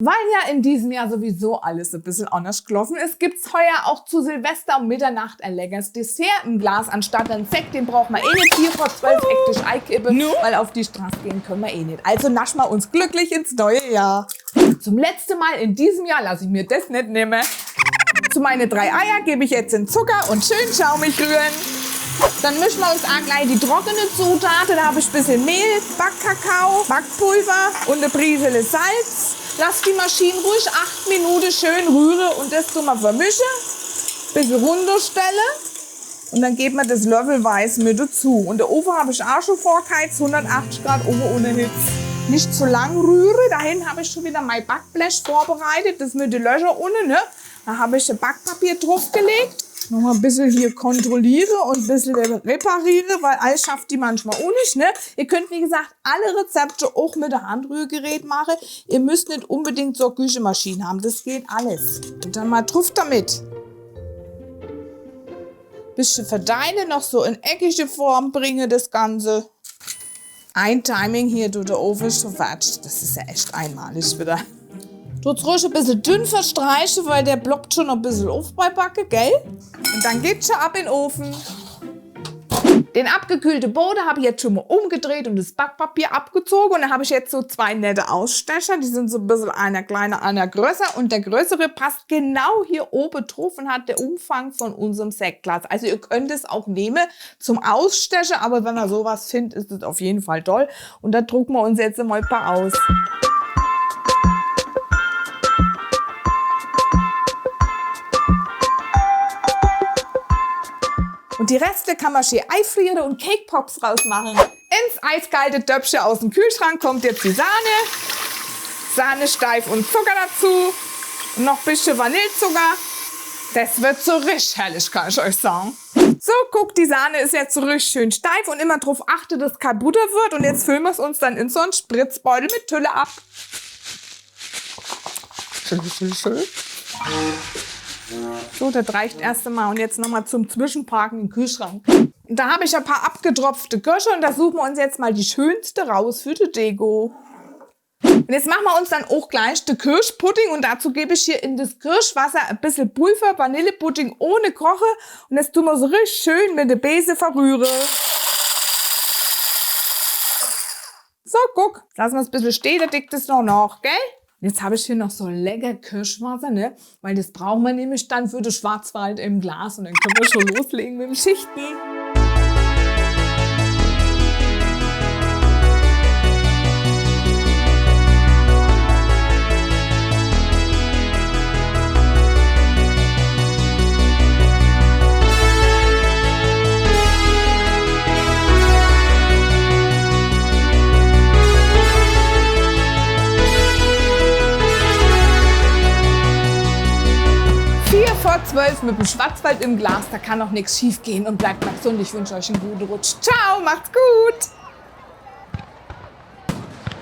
Weil ja in diesem Jahr sowieso alles ein bisschen anders gelaufen ist, gibt's heuer auch zu Silvester um Mitternacht ein leckeres Dessert im Glas anstatt ein Sekt. Den braucht man eh nicht 4 vor 12 hektisch einkippen, weil auf die Straße gehen können wir eh nicht. Also naschen wir uns glücklich ins neue Jahr. Zum letzten Mal in diesem Jahr lasse ich mir das nicht nehmen. Zu meine 3 Eier gebe ich jetzt den Zucker und schön schaumig rühren. Dann mischen wir uns auch gleich die trockene Zutat. Da habe ich ein bisschen Mehl, Backkakao, Backpulver und eine Prise Salz. Lass die Maschine ruhig 8 Minuten schön rühren und das tun wir vermischen. Bisschen runterstellen. Und dann geben wir das Löffelweiß mit dazu. Und der Ofen habe ich auch schon vorgeheizt, 180 Grad Ofen ohne Hitze. Nicht zu lang rühren. Dahin habe ich schon wieder mein Backblech vorbereitet. Das mit den Löchern unten. Ne? Da habe ich ein Backpapier draufgelegt. Nochmal ein bisschen hier kontrolliere und ein bisschen repariere, weil alles schafft die manchmal auch nicht. Ne? Ihr könnt, wie gesagt, alle Rezepte auch mit dem Handrührgerät machen. Ihr müsst nicht unbedingt so eine Küchenmaschine haben. Das geht alles. Und dann mal drauf damit. Bisschen verteilen, noch so in eckige Form bringe das Ganze. Ein Timing hier durch den Ofen schon fertig. Das ist ja echt einmalig wieder. Tut's ruhig ein bisschen dünn verstreichen, weil der blockt schon noch ein bisschen auf bei Backe, gell? Und dann geht's schon ab in den Ofen. Den abgekühlten Boden habe ich jetzt schon mal umgedreht und das Backpapier abgezogen. Und dann habe ich jetzt so 2 nette Ausstecher. Die sind so ein bisschen einer kleiner, einer größer. Und der größere passt genau hier oben drauf und hat den Umfang von unserem Sektglas. Also ihr könnt es auch nehmen zum Ausstechen. Aber wenn ihr sowas findet, ist es auf jeden Fall toll. Und da drucken wir uns jetzt mal ein paar aus. Und die Reste kann man schön einfrieren und Cake Pops rausmachen. Ins eiskalte Töpfchen aus dem Kühlschrank kommt jetzt die Sahne. Sahne steif und Zucker dazu. Und noch ein bisschen Vanillezucker. Das wird so richtig herrlich, kann ich euch sagen. So, guckt, die Sahne ist jetzt so richtig schön steif und immer darauf achten, dass es kein Butter wird. Und jetzt füllen wir es uns dann in so einen Spritzbeutel mit Tülle ab. Schön. So, das reicht erst einmal. Und jetzt nochmal zum Zwischenparken im Kühlschrank. Da habe ich ein paar abgetropfte Kirsche und da suchen wir uns jetzt mal die schönste raus für die Deko. Und jetzt machen wir uns dann auch gleich den Kirschpudding und dazu gebe ich hier in das Kirschwasser ein bisschen Pulver, Vanillepudding ohne Koche und das tun wir so richtig schön mit der Bese verrühren. So, guck, lassen wir es ein bisschen stehen, da dickt es noch nach, gell? Jetzt habe ich hier noch so lecker Kirschwasser, ne? Weil das brauchen wir nämlich dann für den Schwarzwald im Glas. Und dann können wir schon loslegen mit dem Schichten. Vor 12 mit dem Schwarzwald im Glas, da kann auch nichts schief gehen und bleibt mal gesund. Ich wünsche euch einen guten Rutsch. Ciao, macht's gut!